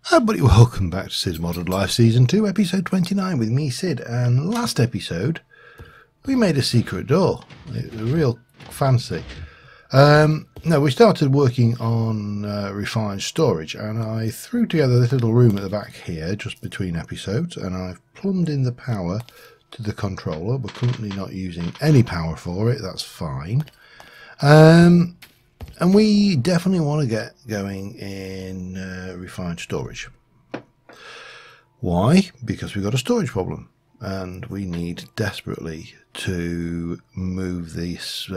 Hi everybody, welcome back to Cids Modded Life Season 2, Episode 29 with me, Cid. And last episode, we made a secret door. It was real fancy. No, we started working on refined storage, and I threw together this little room at the back here, just between episodes, and I've plumbed in the power to the controller. We're currently not using any power for it, that's fine. And we definitely want to get going in refined storage. Why? Because we've got a storage problem and we need desperately to move this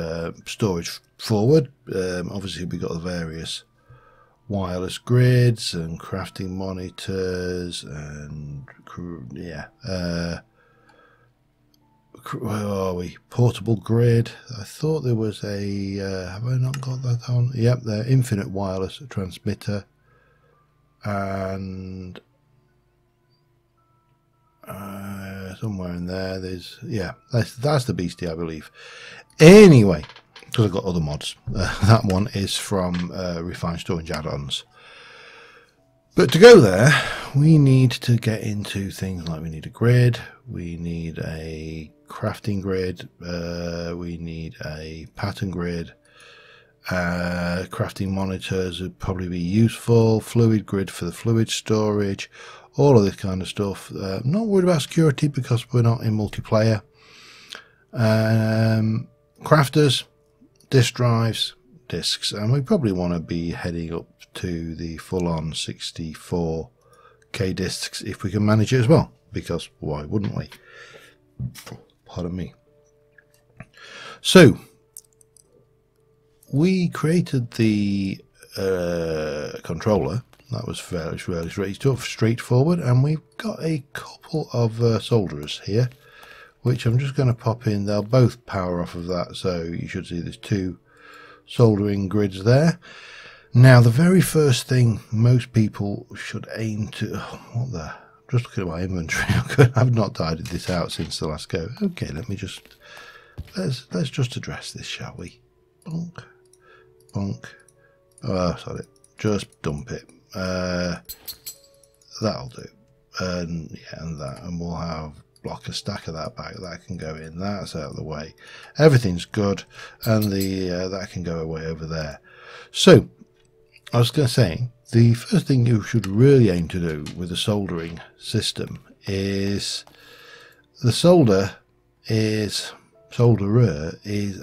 storage forward. Obviously we've got the various wireless grids and crafting monitors and where are we? Portable grid. I thought there was a have I not got that on? Yep, the infinite wireless transmitter, and somewhere in there there's, yeah, that's the beastie, I believe. Anyway, because I've got other mods, that one is from refined storage add-ons. But to go there, we need to get into things like we need a grid, we need a crafting grid, we need a pattern grid, crafting monitors would probably be useful, fluid grid for the fluid storage, all of this kind of stuff. Not worried about security because we're not in multiplayer. Crafters, disk drives, discs, and we probably want to be heading up to the full-on 64k discs if we can manage it as well, because why wouldn't we? Pardon me. So we created the controller. That was fairly straightforward, and we've got a couple of solderers here, which I'm just going to pop in. They'll both power off of that, so you should see there's two soldering grids there. Now, the very first thing most people should aim to... Oh, what the... Just looking at my inventory. I've not tidied this out since the last go. Okay, let me just... Let's just address this, shall we? Bonk. Bonk. Oh, sorry. Just dump it. That'll do. And yeah, and that. And we'll have a stack of that back. That can go in. That's out of the way. Everything's good. And the that can go away over there. So... I was going to say, the first thing you should really aim to do with a soldering system is the solderer is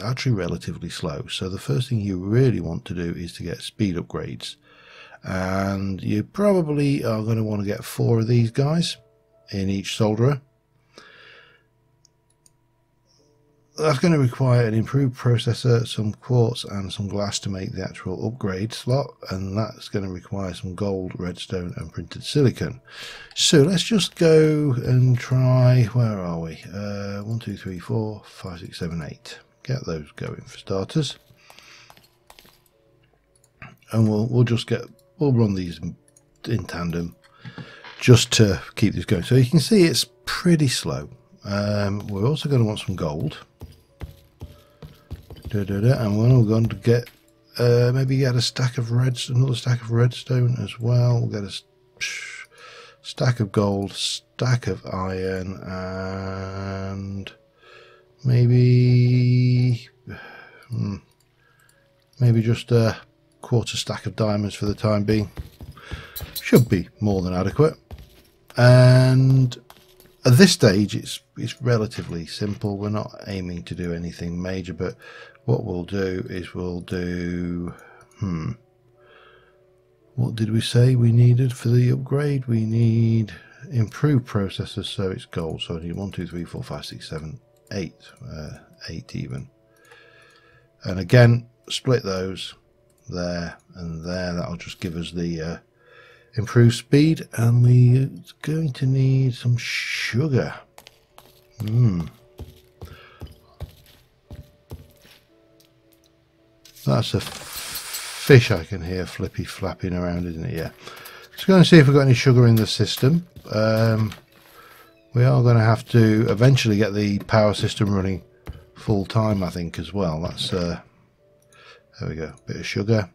actually relatively slow. So the first thing you really want to do is to get speed upgrades. And you probably are going to want to get 4 of these guys in each solderer. That's going to require an improved processor, some quartz and some glass to make the actual upgrade slot, and that's going to require some gold, redstone and printed silicon. So let's just go and try, where are we? 1, 2, 3, 4, 5, 6, 7, 8. Get those going for starters. And we'll run these in tandem just to keep this going. So you can see it's pretty slow. We're also going to want some gold. And we're going to get maybe get a stack of another stack of redstone as well. We'll get a stack of gold, stack of iron, and maybe just a quarter stack of diamonds for the time being. Should be more than adequate. And at this stage, it's relatively simple. We're not aiming to do anything major, but what we'll do is we'll do... What did we say we needed for the upgrade? We need improved processors, so it's gold. So I need 1, 2, 3, 4, 5, 6, 7, 8. 8 even. And again, split those there and there. That'll just give us the... improved speed, and we're going to need some sugar. That's a fish I can hear flapping around, isn't it? Yeah. Let's go and see if we've got any sugar in the system. We are going to have to eventually get the power system running full time, I think, as well. That's there we go. Bit of sugar.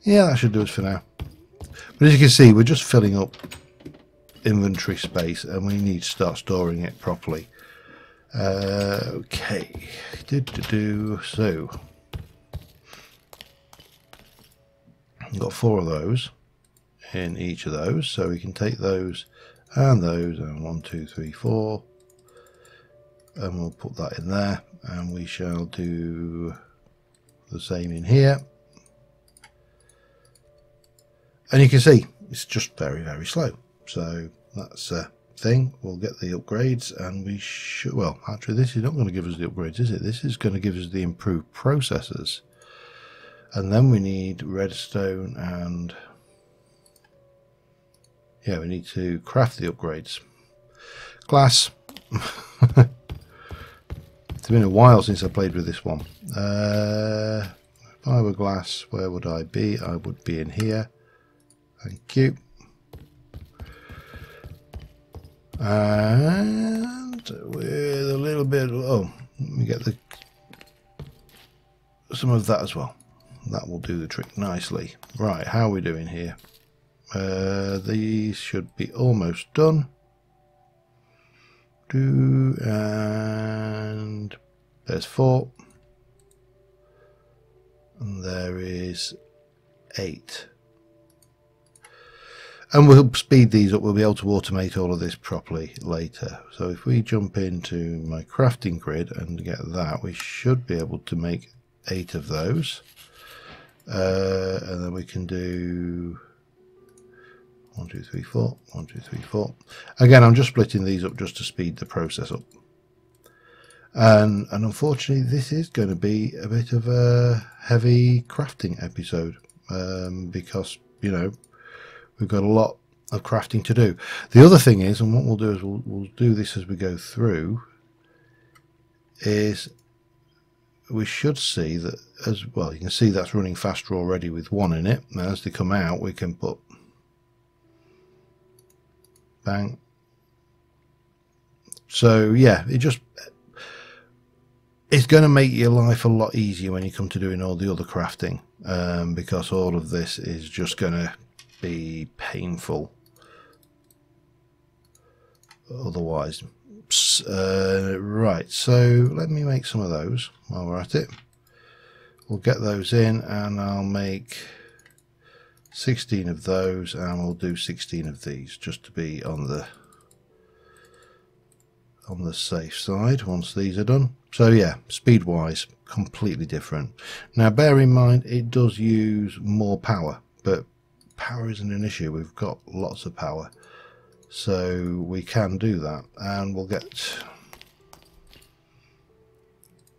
Yeah, that should do us for now. But as you can see, we're just filling up inventory space and we need to start storing it properly. Okay. So I've got 4 of those in each of those, so we can take those and 1, 2, 3, 4, and we'll put that in there, and we shall do the same in here. And you can see it's just very, very slow. So that's a thing. We'll get the upgrades, and we should, well, actually this is not going to give us the upgrades, is it? This is going to give us the improved processors. And then we need redstone, and yeah, we need to craft the upgrades. Glass. It's been a while since I played with this one. If I were glass, where would I be? I would be in here. Thank you. And with a little bit, oh, let me get some of that as well. That will do the trick nicely. Right, how are we doing here? These should be almost done. And there's 4. And there is 8. And we'll speed these up. We'll be able to automate all of this properly later. So if we jump into my crafting grid and get that, we should be able to make 8 of those. And then we can do 1, 2, 3, 4, 1, 2, 3, 4. Again, I'm just splitting these up just to speed the process up. And unfortunately, this is going to be a bit of a heavy crafting episode because, you know, we've got a lot of crafting to do. The other thing is, and what we'll do is we'll do this as we go through, is we should see that as well. You can see that's running faster already with 1 in it. Now as they come out, we can put bang. So yeah, it's going to make your life a lot easier when you come to doing all the other crafting, because all of this is just going to be painful otherwise. Right, so let me make some of those while we're at it. We'll get those in, and I'll make 16 of those, and we'll do 16 of these just to be on the safe side once these are done. So yeah, speed wise, completely different. Now bear in mind, it does use more power, but power isn't an issue. We've got lots of power, so we can do that, and we'll get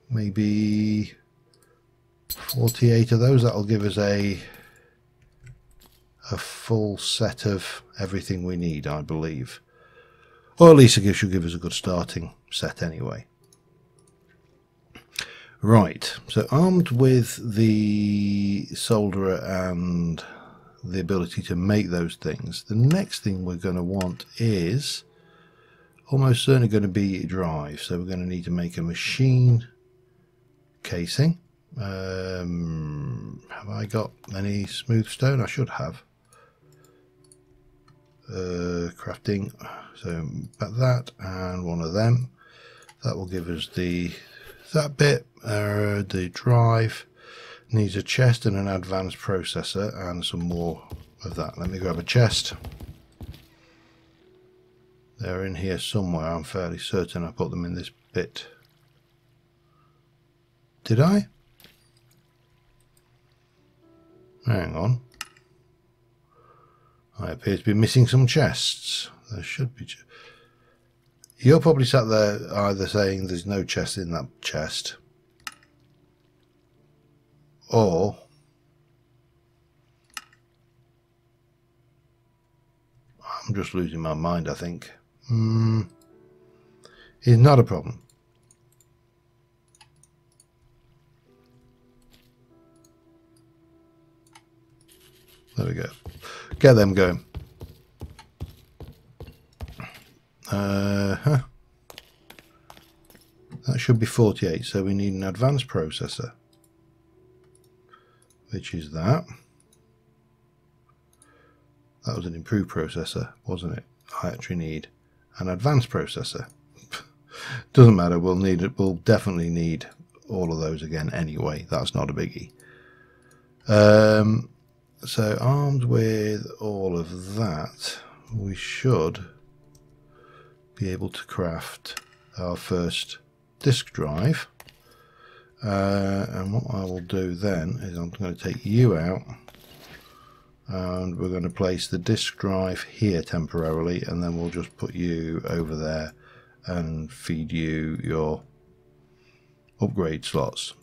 maybe 48 of those. That'll give us a full set of everything we need, I believe, or at least it should give us a good starting set anyway. Right, so armed with the solderer and the ability to make those things, the next thing we're going to want is almost certainly going to be a drive. So we're going to need to make a machine casing. Have I got any smooth stone? I should have. Crafting, so about that, and 1 of them. That will give us that bit. The drive needs a chest and an advanced processor and some more of that. Let me grab a chest. They're in here somewhere. I'm fairly certain I put them in this bit. Did I? Hang on. I appear to be missing some chests. There should be. You're probably sat there either saying there's no chest in that chest, or I'm just losing my mind, I think. It's not a problem. There we go. Get them going. That should be 48, so we need an advanced processor, which is that. That was an improved processor, wasn't it? I actually need an advanced processor. Doesn't matter, we'll definitely need all of those again anyway. That's not a biggie. So armed with all of that, we should be able to craft our first disk drive. And what I will do then is I'm going to take you out, and we're going to place the disk drive here temporarily, and then we'll just put you over there and feed you your upgrade slots.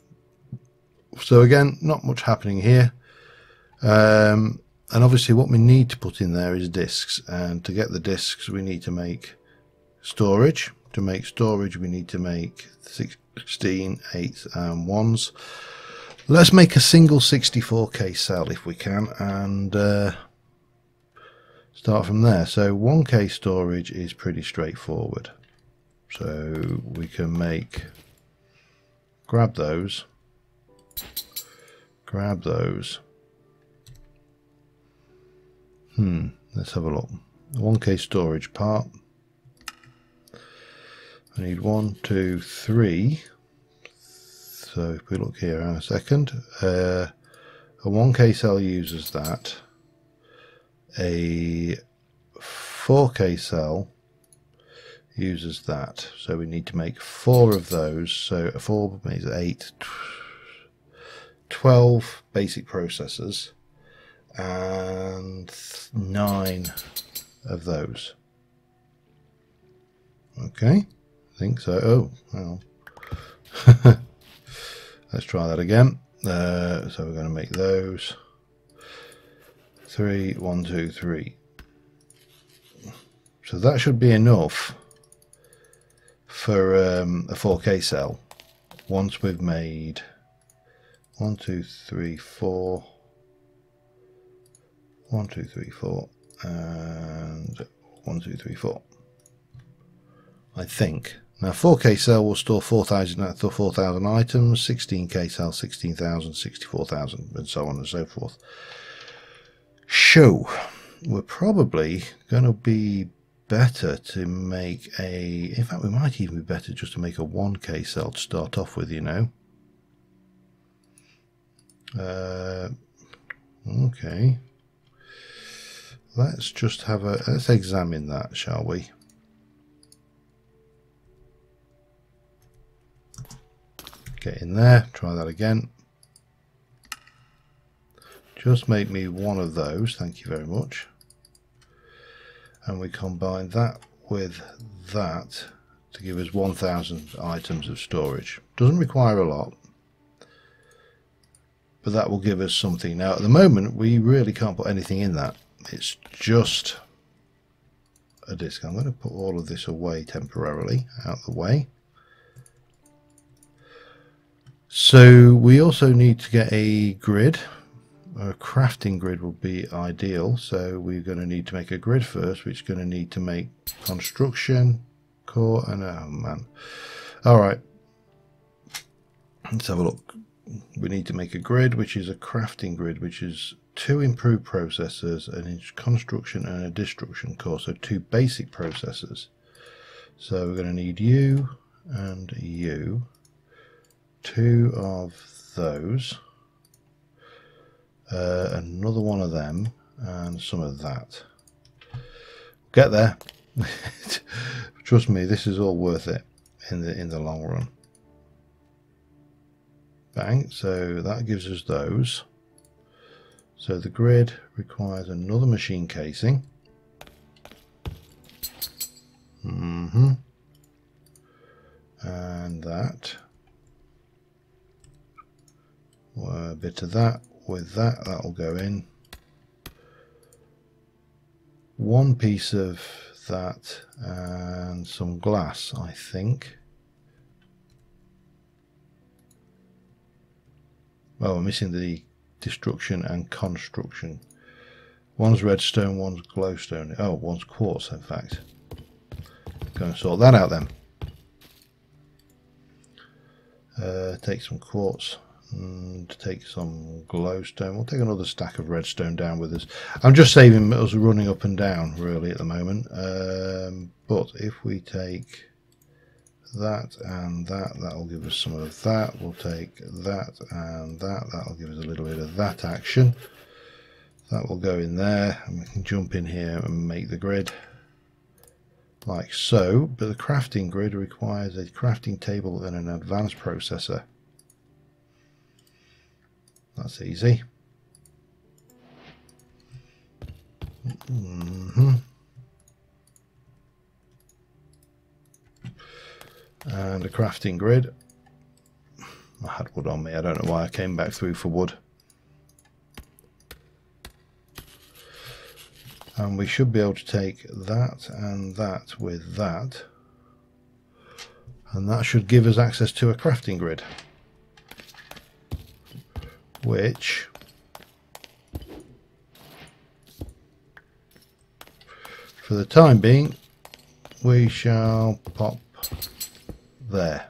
So again, not much happening here. And obviously what we need to put in there is disks, and to get the disks we need to make storage. To make storage we need to make 16, 8 and 1s. Let's make a single 64k cell if we can, and start from there. So 1k storage is pretty straightforward, so we can grab those, let's have a look. 1k storage part, I need 1, 2, 3. So if we look here in a second, a 1k cell uses that, a 4k cell uses that, so we need to make 4 of those. So 4 makes 8, 12 basic processors and 9 of those. Okay, I think so. Oh well. Let's try that again. So we're going to make those 3, 1, 2, 3. So that should be enough for a 4k cell. Once we've made 1, 2, 3, 4, 1, 2, 3, 4, and 1, 2, 3, 4. I think. Now 4k cell will store 4,000 items, 16k cell 16,000, 64,000, and so on and so forth. So we're probably going to be better to make in fact we might even be better just to make a 1k cell to start off with, you know. Okay, let's just let's examine that, shall we? Get in there, try that again. Just make me one of those, thank you very much. And we combine that with that to give us 1,000 items of storage. Doesn't require a lot, but that will give us something. Now at the moment we really can't put anything in that. It's just a disk. I'm going to put all of this away temporarily, out of the way. So we also need to get a grid. A crafting grid would be ideal. So we're going to need to make a grid first, which is going to need to make construction, core, and oh man. All right, let's have a look. We need to make a grid, which is a crafting grid, which is 2 improved processors, an construction and a destruction core. So 2 basic processors. So we're going to need you and you. 2 of those, another one of them, and some of that. Get there. Trust me, this is all worth it in the long run. Bang. So that gives us those. So the grid requires another machine casing. And that. A bit of that with that will go in. 1 piece of that and some glass, I think. Oh, I'm missing the destruction and construction. One's redstone, one's glowstone. Oh, one's quartz, in fact. Go and sort that out then. Take some quartz. And take some glowstone. We'll take another stack of redstone down with us. I'm just saving us running up and down really at the moment. But if we take that and that, that'll give us some of that. We'll take that and that. That'll give us a little bit of that action. That will go in there, and we can jump in here and make the grid like so. But the crafting grid requires a crafting table and an advanced processor. That's easy. And a crafting grid. I had wood on me. I don't know why I came back through for wood. And we should be able to take that and that with that. And that should give us access to a crafting grid. Which for the time being we shall pop there.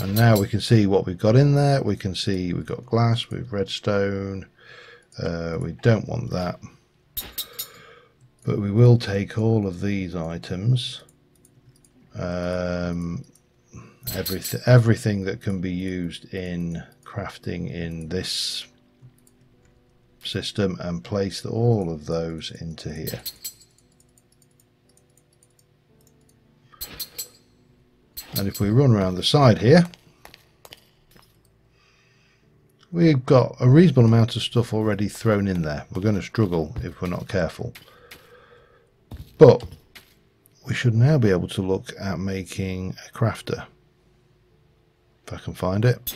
And now we can see what we've got in there. We can see we've got glass with redstone. We don't want that, but we will take all of these items, everything that can be used in crafting in this system, and place all of those into here. And if we run around the side here, we've got a reasonable amount of stuff already thrown in there. We're going to struggle if we're not careful. But we should now be able to look at making a crafter. If I can find it.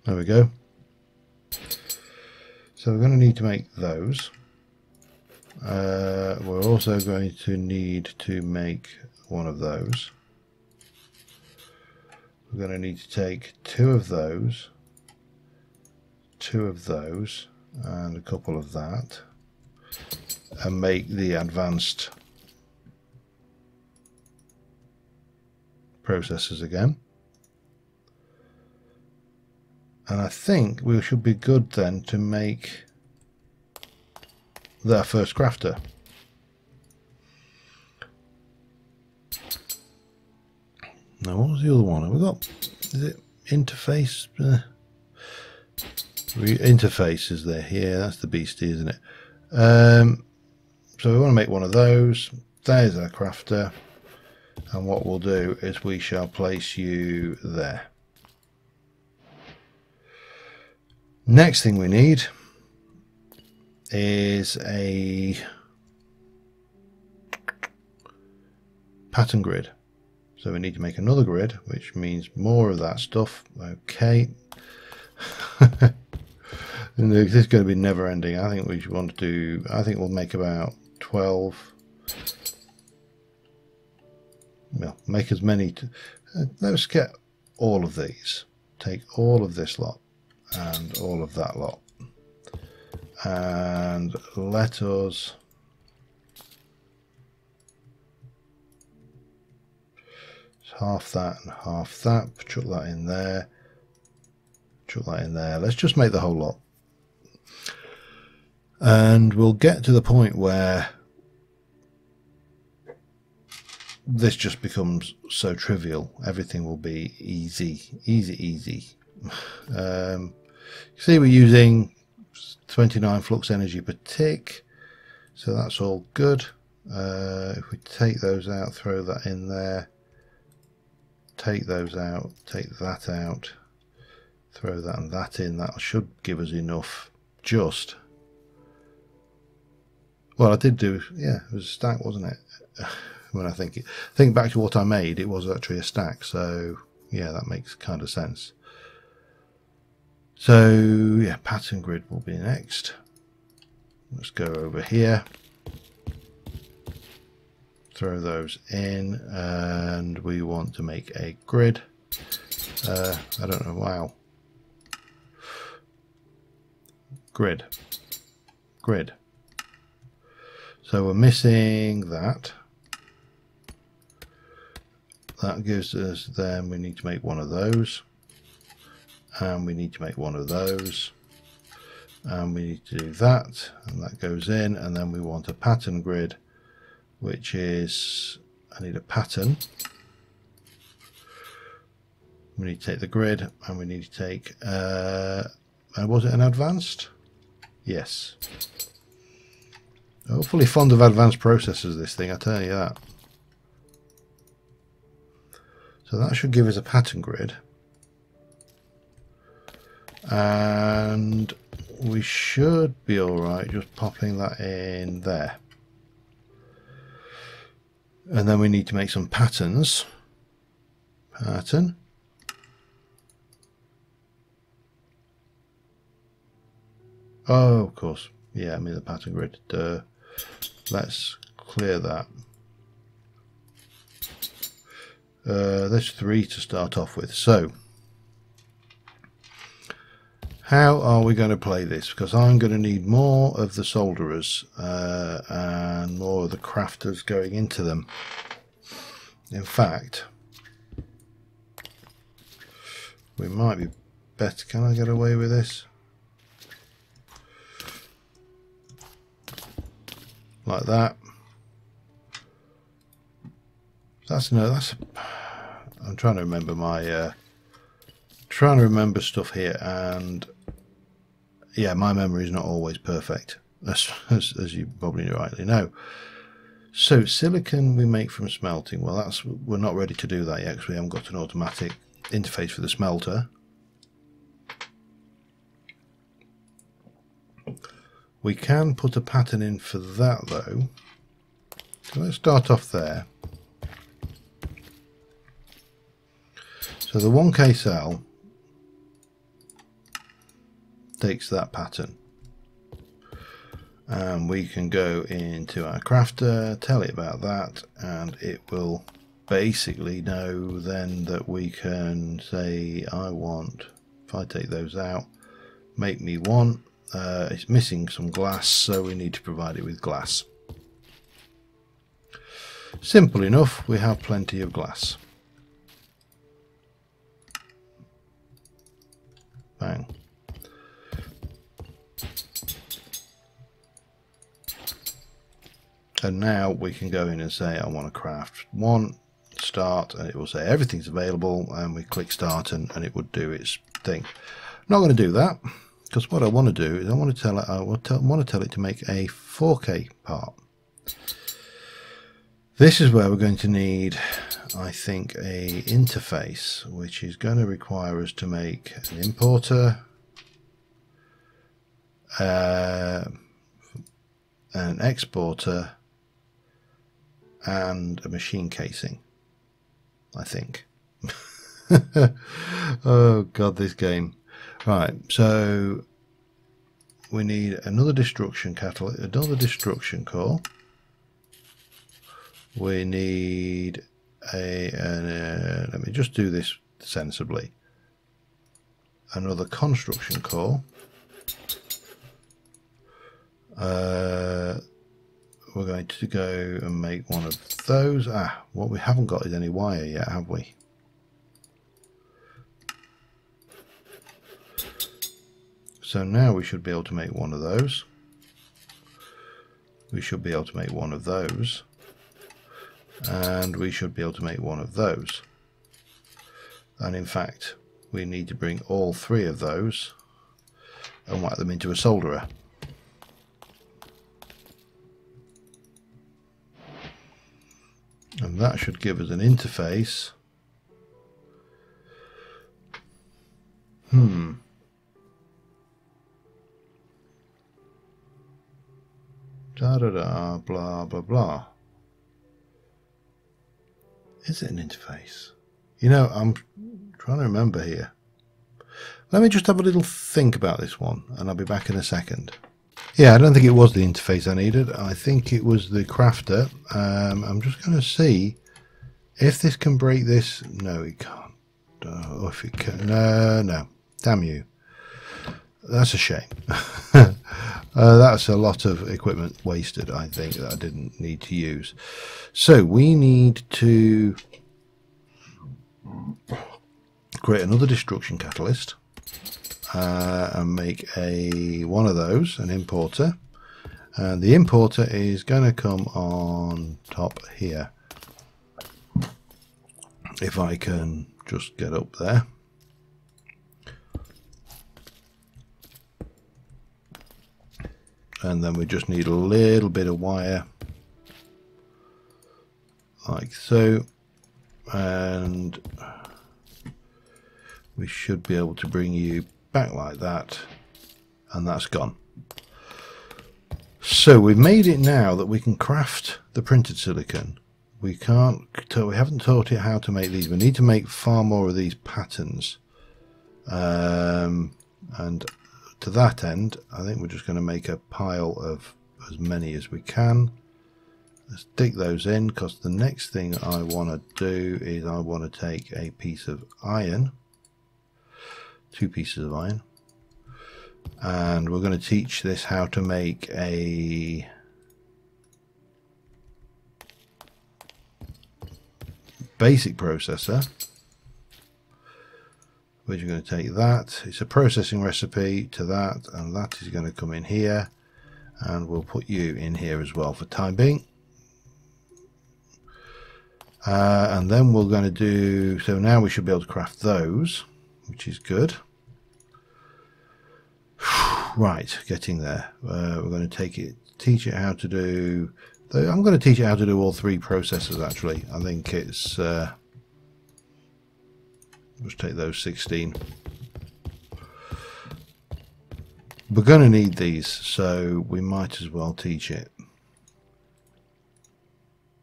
There we go. So we're going to need to make those. We're also going to need to make one of those. We're going to need to take two of those, and a couple of that, and make the advanced processors again. And I think we should be good then to make their first crafter. Now, what was the other one? Have we got? Is it interface? Interface is there here. That's the beastie, isn't it? So we want to make one of those. There's our crafter. And what we'll do is we shall place you there. Next thing we need is a pattern grid. So we need to make another grid, which means more of that stuff. Okay. And this is going to be never ending. I think we should want to do, I think we'll make about 12. Well, make as many. Let's get all of these. Take all of this lot and all of that lot. And let us half that and half that. Chuck that in there. Chuck that in there. Let's just make the whole lot. And we'll get to the point where this just becomes so trivial. Everything will be easy. Easy. See, we're using 29 flux energy per tick. So that's all good. If we take those out, throw that in there. Take those out, take that out, throw that and that in. That should give us enough. Just, well, I did do, yeah, it was a stack, wasn't it? When I think back to what I made, it was actually a stack. So yeah, that makes kind of sense. So yeah, pattern grid will be next. Let's go over here. Throw those in, and we want to make a grid. I don't know, wow. Grid. So we're missing that. that gives us, then we need to make one of those, and we need to make one of those, and we need to do that, and that goes in, and then we want a pattern grid, which is, I need a pattern. We need to take the grid, and we need to take, was it an advanced? Yes. Hopefully fond of advanced processors, this thing, I tell you that. So that should give us a pattern grid. And we should be alright just popping that in there. And then we need to make some patterns. Pattern. Oh, of course. Yeah, I mean the pattern grid. Duh. Let's clear that. There's 3 to start off with. So, how are we going to play this? Because I'm going to need more of the solderers and more of the crafters going into them. In fact, we might be better. Can I get away with this? Like that. That's no. That's. I'm trying to remember my. Trying to remember stuff here, and yeah, my memory is not always perfect, as you probably rightly know. So silicon we make from smelting. Well, we're not ready to do that yet because we haven't got an automatic interface for the smelter. We can put a pattern in for that though. So let's start off there. So the 1K cell takes that pattern. And we can go into our crafter, tell it about that, and it will basically know then that we can say, I want, if I take those out, make me one. It's missing some glass, so we need to provide it with glass. Simple enough, we have plenty of glass. Bang. And now we can go in and say I want to craft one, start, and it will say everything's available, and we click start and it would do its thing. I'm not going to do that because what I want to do is I want to tell it to make a 4K part. This is where we're going to need, I think, a interface, which is going to require us to make an importer, an exporter, and a machine casing, I think. Oh god, this game. Right, so we need another destruction catalyst, another destruction core. We need let me just do this sensibly. Another construction core. We're going to go and make one of those. What we haven't got is any wire yet, have we? So now we should be able to make one of those. We should be able to make one of those. And we should be able to make one of those. And in fact, we need to bring all 3 of those and whack them into a solderer. And that should give us an interface. Da da da, blah blah blah. Is it an interface? You know, I'm trying to remember here. Let me just have a little think about this one, and I'll be back in a second. Yeah, I don't think it was the interface I needed. I think it was the crafter. I'm just going to see if this can break this. No, it can't. Oh, if it can. No. Damn you. That's a shame. That's a lot of equipment wasted, I think, that I didn't need to use. So we need to create another destruction catalyst and make one of those, an importer. And the importer is going to come on top here. If I can just get up there. And then we just need a little bit of wire like so, and we should be able to bring you back like that, and that's gone. So we've made it now that we can craft the printed silicon. We haven't taught it how to make these. We need to make far more of these patterns, and to that end I think we're just going to make a pile of as many as we can. Let's stick those in, because the next thing I want to do is I want to take a piece of iron, 2 pieces of iron, and we're going to teach this how to make a basic processor, which you're going to take that. It's a processing recipe to that, and that is going to come in here, and we'll put you in here as well for time being. And then we're going to do, so now we should be able to craft those, which is good. Right, getting there. We're going to teach it how to do, I'm going to teach it how to do all 3 processors actually. I think it's, let's take those 16. We're going to need these, so we might as well teach it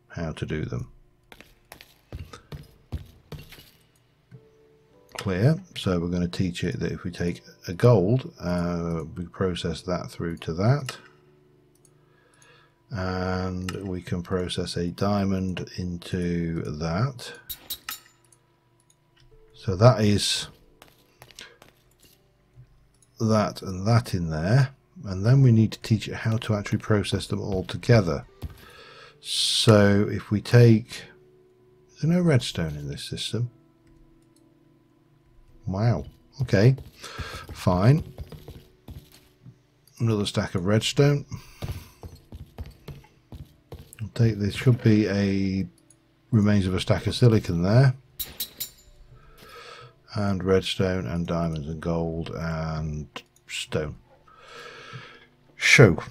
how to do them. Clear. So we're going to teach it that if we take a gold, we process that through to that, and we can process a diamond into that. So that is that and that in there, and then we need to teach it how to actually process them all together. So if we take, is there no redstone in this system? Wow, okay, fine. Another stack of redstone. I'll take this, should be a remains of a stack of silicon there, and redstone and diamonds and gold and stone. So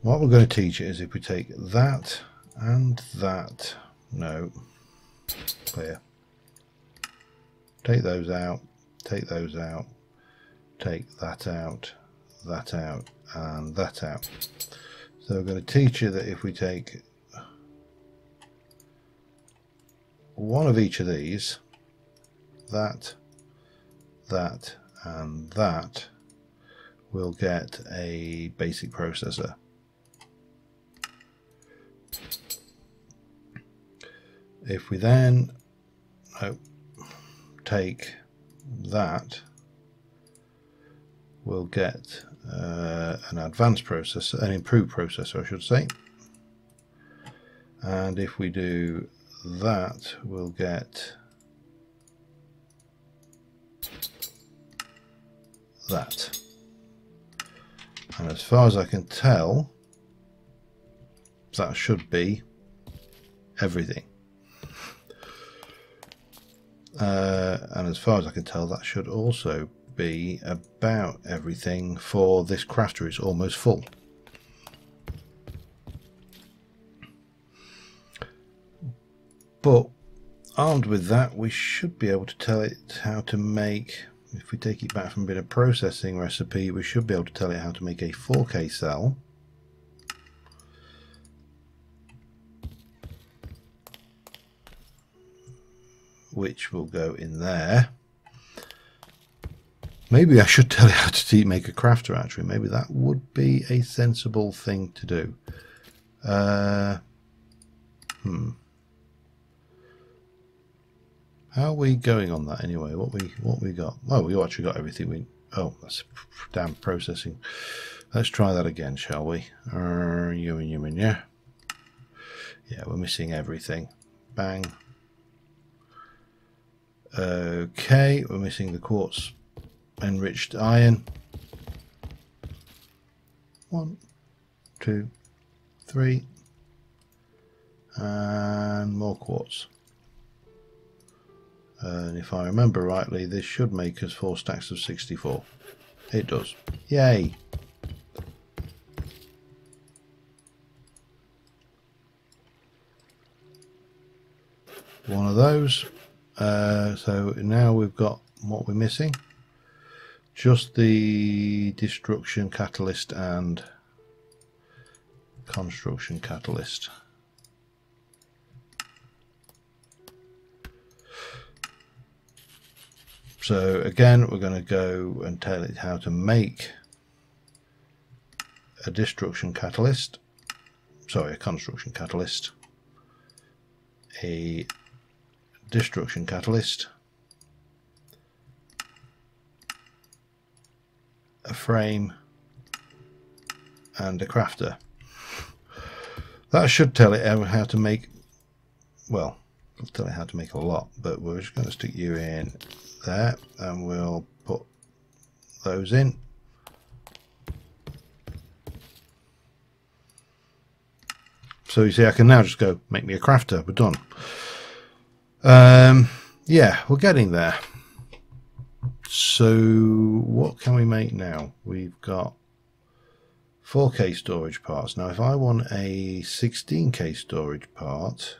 what we're going to teach it is if we take that and that, no, clear. Take those out, take those out, take that out, that out, and that out. So we're going to teach you that if we take one of each of these, that, that, and that, we'll get a basic processor. If we then take that, we'll get an advanced processor, an improved processor I should say, and if we do that we'll get that, and as far as I can tell that should be everything. And as far as I can tell that should also be about everything for this crafter. It's almost full. But armed with that we should be able to tell it how to make, if we take it back from being a processing recipe, we should be able to tell it how to make a 4K cell, which will go in there. Maybe I should tell it how to make a crafter actually. Maybe that would be a sensible thing to do. How are we going on that anyway? What we got? Oh, we actually got everything. Oh, that's damn processing. Let's try that again, shall we? Yeah, we're missing everything. Bang. Okay, we're missing the quartz enriched iron. 1, 2, 3, and more quartz. And if I remember rightly, this should make us 4 stacks of 64. It does. Yay! One of those. So now we've got what we're missing. Just the destruction catalyst and construction catalyst. So again, we're going to go and tell it how to make a destruction catalyst. Sorry, a construction catalyst. A destruction catalyst. A frame. And a crafter. That should tell it how to make, well, it'll tell it how to make a lot, but we're just going to stick you in there and we'll put those in. So you see, I can now just go make me a crafter. We're done. Yeah, we're getting there. So what can we make now? We've got 4K storage parts. Now if I want a 16K storage part,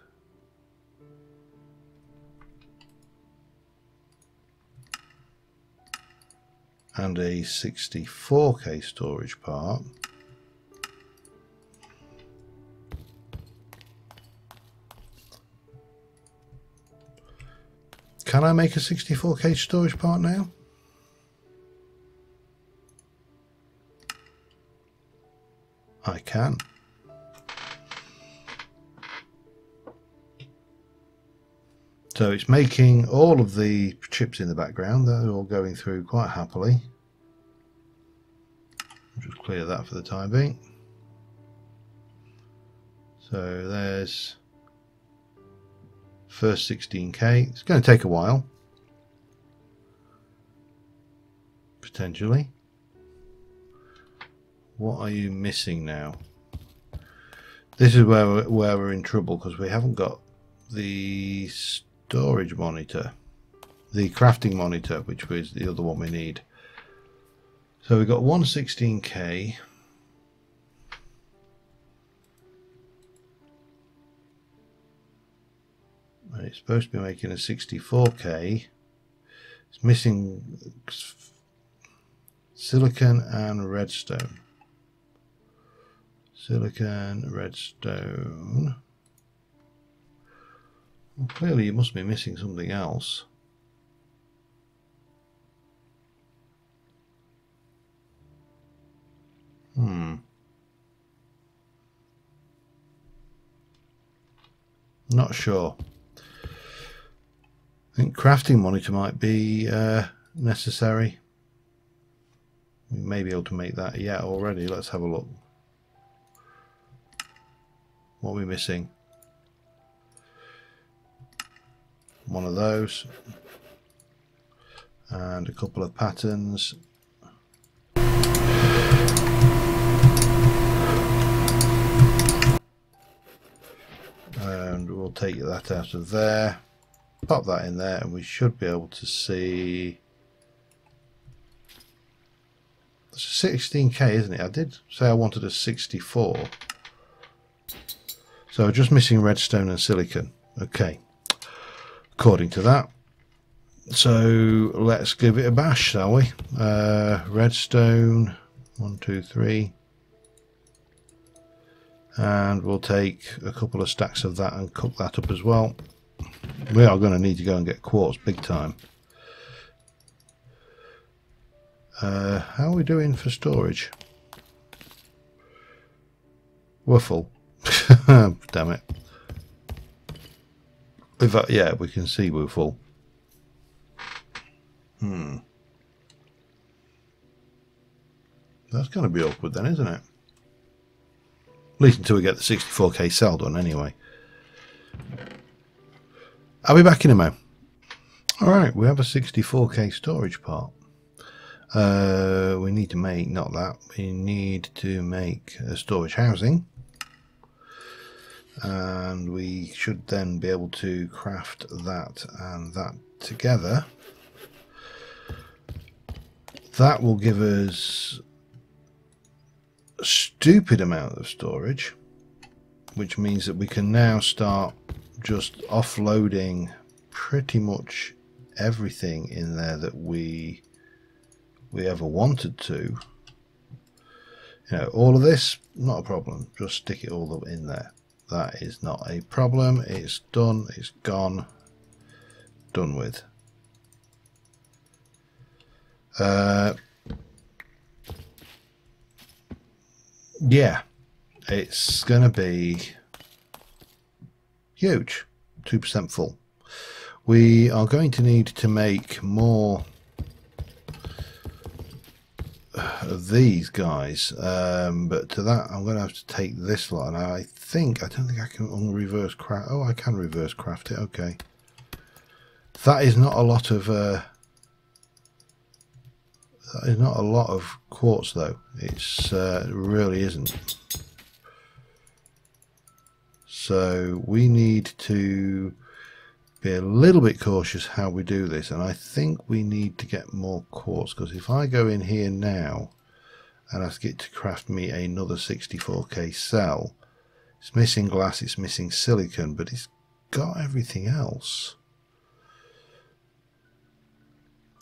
and a 64K storage part, can I make a 64K storage part now? I can. So it's making all of the chips in the background. They're all going through quite happily. I'll just clear that for the time being. So there's first 16K. It's going to take a while, potentially. What are you missing now? This is where we're in trouble, because we haven't got the storage monitor, the crafting monitor, which was the other one we need. So we've got one 16K. And it's supposed to be making a 64K. It's missing silicon and redstone. Silicon, redstone. Well, clearly you must be missing something else. Not sure. I think crafting monitor might be necessary. We may be able to make that yet already. Let's have a look. What are we missing? One of those. And a couple of patterns. And we'll take that out of there. Pop that in there and we should be able to see. It's a 16K, isn't it? I did say I wanted a 64. So just missing redstone and silicon. Okay. According to that. So let's give it a bash, shall we? Redstone. 1, 2, 3. And we'll take a couple of stacks of that and cook that up as well. We are going to need to go and get quartz big time. How are we doing for storage? We're full. Damn it. In fact, yeah, we can see we're full. That's going to be awkward then, isn't it? At least until we get the 64K cell done anyway. I'll be back in a moment. Alright, we have a 64K storage part. We need to make, not that, we need to make a storage housing. And we should then be able to craft that and that together. That will give us a stupid amount of storage, which means that we can now start just offloading pretty much everything in there that we ever wanted to. You know, all of this, not a problem, just stick it all in there. That is not a problem. It's done, it's gone, done with. Yeah, it's gonna be huge. 2% full. We are going to need to make more of these guys, but to that I'm going to have to take this lot, and I don't think I can reverse craft. Oh, I can reverse craft it. Okay, that is not a lot of quartz though. It really isn't. So we need to be a little bit cautious how we do this, and I think we need to get more quartz, because if I go in here now and ask it to craft me another 64K cell, it's missing glass, it's missing silicon, but it's got everything else.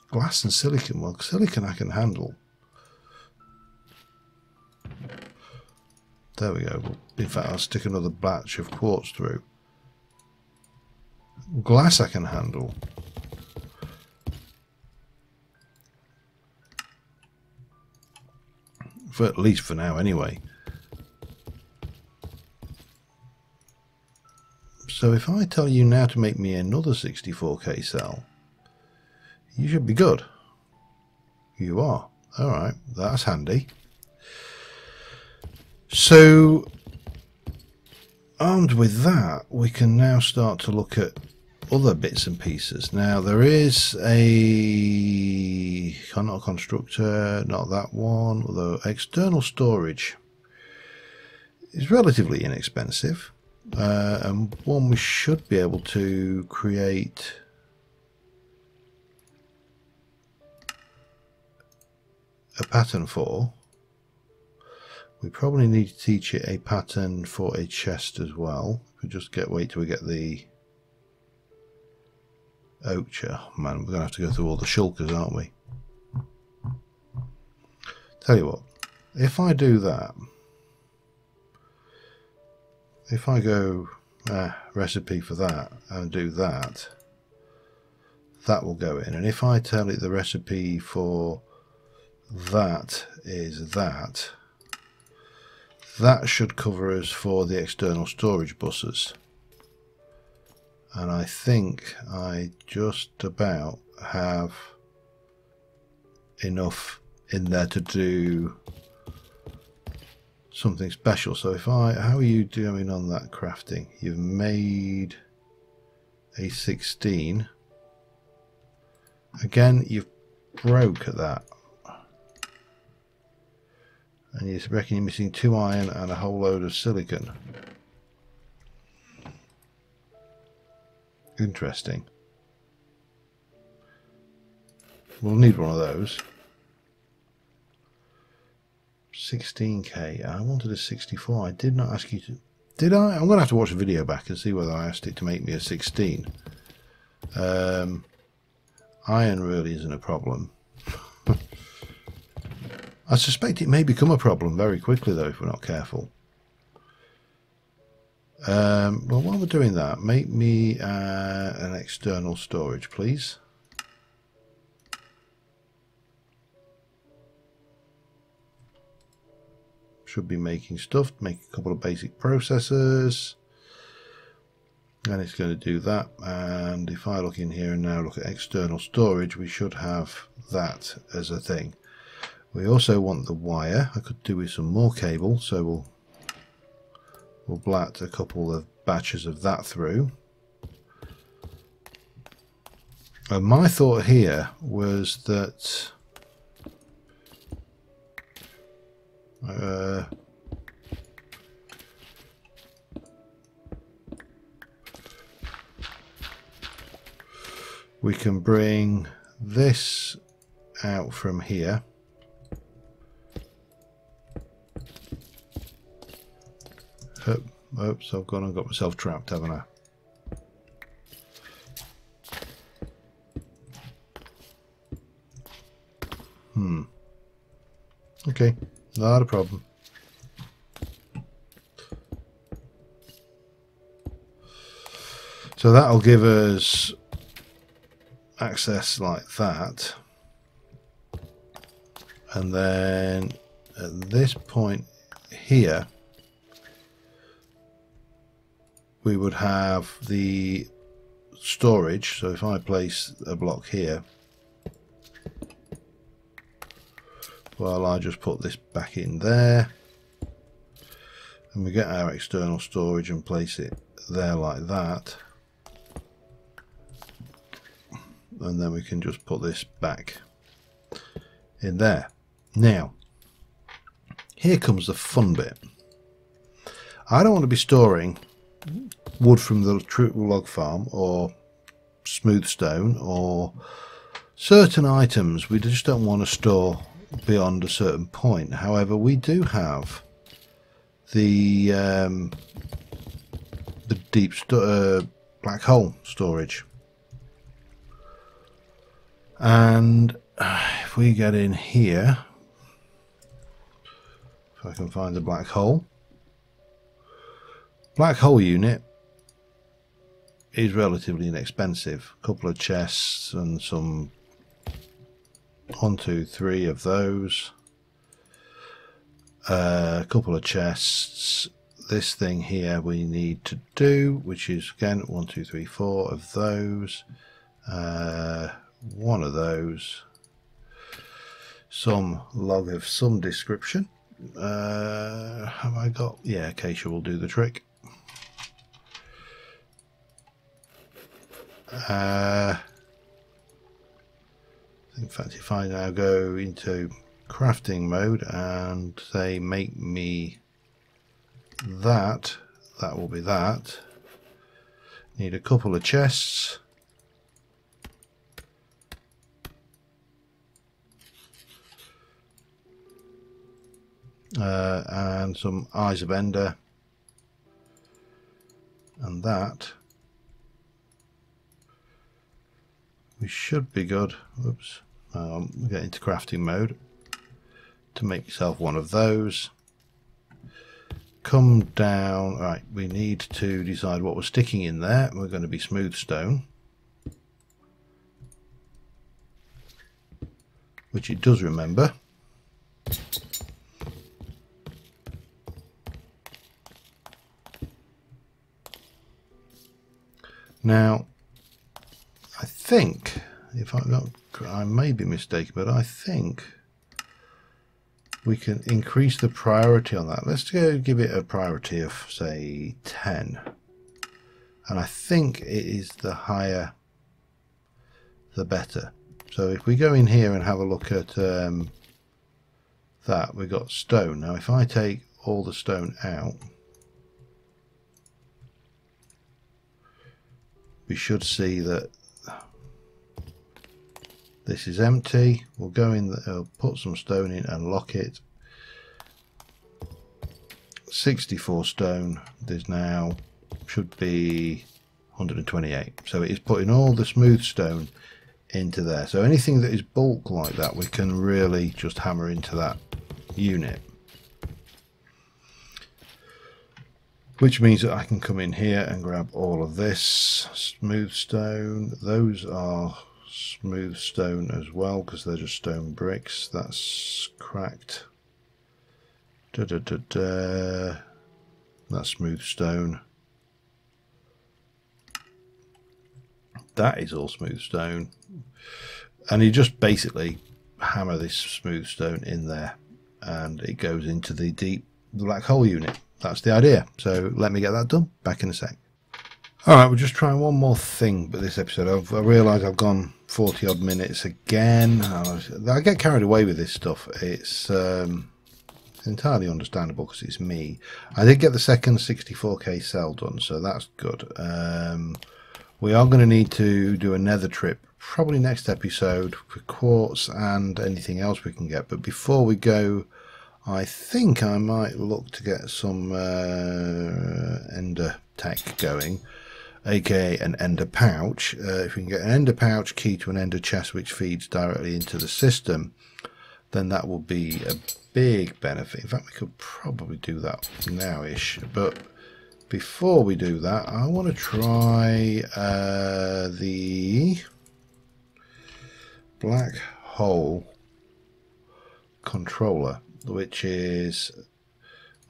Glass and silicon, well, silicon I can handle. There we go. In fact, I'll stick another batch of quartz through. Glass I can handle. For at least for now anyway. So if I tell you now to make me another 64K cell, you should be good. You are. Alright, that's handy. So armed with that, we can now start to look at other bits and pieces. Now there is not a constructor, not that one, although external storage is relatively inexpensive, and one we should be able to create a pattern for. We probably need to teach it a pattern for a chest as well. We just wait till we get the oak chair. Man, we're gonna have to go through all the shulkers, aren't we? Tell you what, if I do that, if I go recipe for that and do that, that will go in. And if I tell it the recipe for that is that, that should cover us for the external storage buses. And I think I just about have enough in there to do something special. So if how are you doing on that crafting? You've made a 16. Again, you've broke at that. And you reckon you're missing 2 iron and a whole load of silicon. Interesting. We'll need one of those. 16K. I wanted a 64. I did not ask you to. Did I? I'm going to have to watch the video back and see whether I asked it to make me a 16. Iron really isn't a problem. I suspect it may become a problem very quickly though if we're not careful. Well, while we're doing that, make me an external storage, please. Should be making stuff, make a couple of basic processors, and it's going to do that. And if I look in here and now look at external storage, we should have that as a thing. We also want the wire. I could do with some more cable, so we'll blat a couple of batches of that through. And my thought here was that we can bring this out from here. Oops, I've gone and got myself trapped, haven't I? Okay, not a problem. So that'll give us access like that. And then at this point here, we would have the storage. So if I place a block here, well, I just put this back in there, and we get our external storage and place it there like that, and then we can just put this back in there. Now, here comes the fun bit. I don't want to be storing wood from the true log farm or smooth stone or certain items. We just don't want to store beyond a certain point. However, we do have the deep black hole storage, and if we get in here, if I can find the black hole unit is relatively inexpensive. A couple of chests and some 1, 2, 3 of those. A couple of chests. This thing here we need to do, which is again 1, 2, 3, 4 of those. One of those. Some log of some description. Have I got? Yeah, acacia will do the trick. In fact, if I now go into crafting mode and say make me that, that will be that. Need a couple of chests. And some eyes of ender, and that we should be good. Oops, get into crafting mode to make yourself one of those. Come down. Right, we need to decide what we're sticking in there. We're going to be smooth stone, which it does remember. Now, I think, if I'm not, I may be mistaken, but I think we can increase the priority on that. Let's go give it a priority of, say, 10. And I think it is the higher, the better. So if we go in here and have a look at that, we've got stone. Now, if I take all the stone out, we should see that this is empty. We'll go in, put some stone in and lock it. 64 stone. There's now should be 128. So it is putting all the smooth stone into there. So anything that is bulk like that, we can really just hammer into that unit. Which means that I can come in here and grab all of this smooth stone. Those are smooth stone as well because they're just stone bricks. That's cracked. That's smooth stone. That is all smooth stone. And you just basically hammer this smooth stone in there and it goes into the deep black hole unit. That's the idea. So let me get that done. Back in a sec. Alright, we're just trying one more thing, but this episode I realise I've gone 40 odd minutes again. I get carried away with this stuff. It's entirely understandable because it's me. I did get the second 64k cell done, so that's good. We are going to need to do a nether trip probably next episode for quartz and anything else we can get, but before we go, I think I might look to get some ender tech going, aka an ender pouch. If we can get an ender pouch key to an ender chest which feeds directly into the system, then that will be a big benefit. In fact, we could probably do that now-ish, but before we do that, I want to try the black hole controller, which is,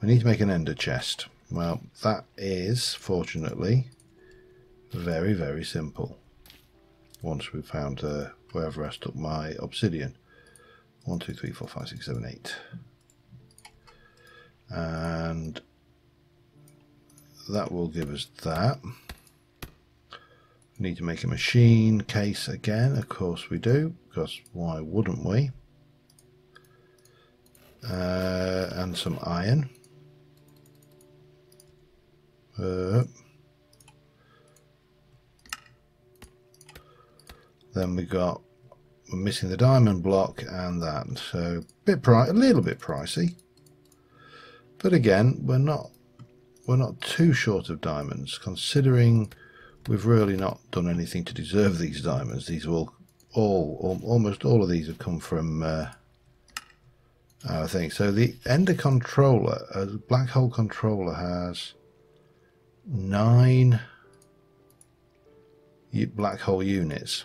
we need to make an ender chest. Well, that is fortunately very, very simple once we've found wherever I stuck my obsidian. 1 2 3 4 5 6 7 8, and that will give us that. We need to make a machine case again, of course we do, because why wouldn't we? And some iron. Then we're missing the diamond block and that, so a little bit pricey, but again we're not too short of diamonds, considering we've really not done anything to deserve these diamonds. These are almost all of these have come from our thing. So the ender controller, black hole controller, has 9 black hole units.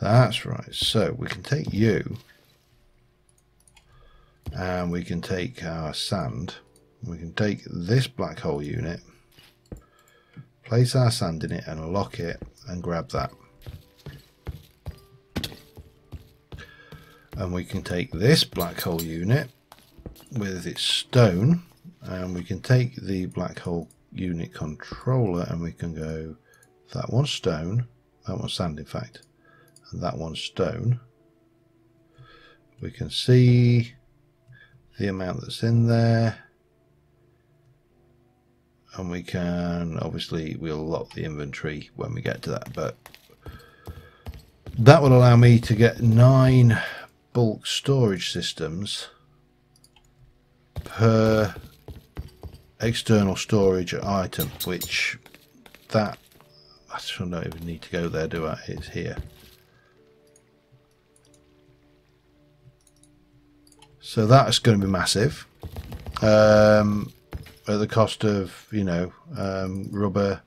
That's right. So we can take you, and we can take our sand. We can take this black hole unit, place our sand in it and lock it, and grab that. And we can take this black hole unit with its stone, and we can take the black hole unit controller, and we can go, that one's stone, that one's sand in fact, and that one's stone. We can see the amount that's in there, and we can, obviously we'll lock the inventory when we get to that, but that will allow me to get 9 bulk storage systems per external storage item, which I don't even need to go there, do I? It's here. So that's going to be massive, at the cost of, you know, rubber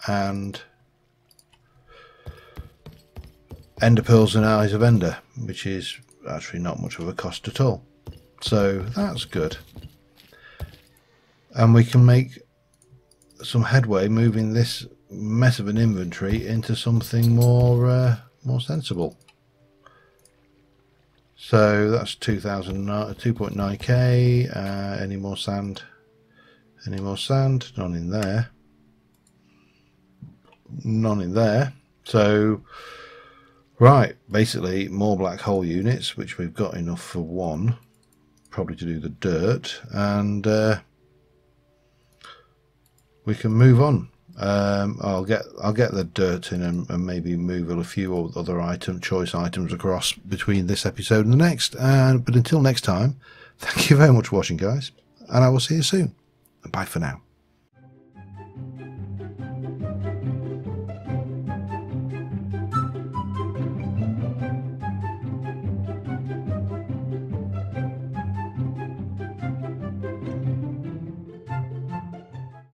and ender pearls and eyes of ender, which is actually not much of a cost at all. So that's good, and we can make some headway moving this mess of an inventory into something more sensible. So that's 2.9k. Any more sand? Any more sand? None in there. None in there. So right, basically more black hole units, which we've got enough for one, probably to do the dirt, and we can move on. I'll get the dirt in and maybe move a few other choice items across between this episode and the next. But until next time, thank you very much for watching, guys, and I will see you soon. And bye for now.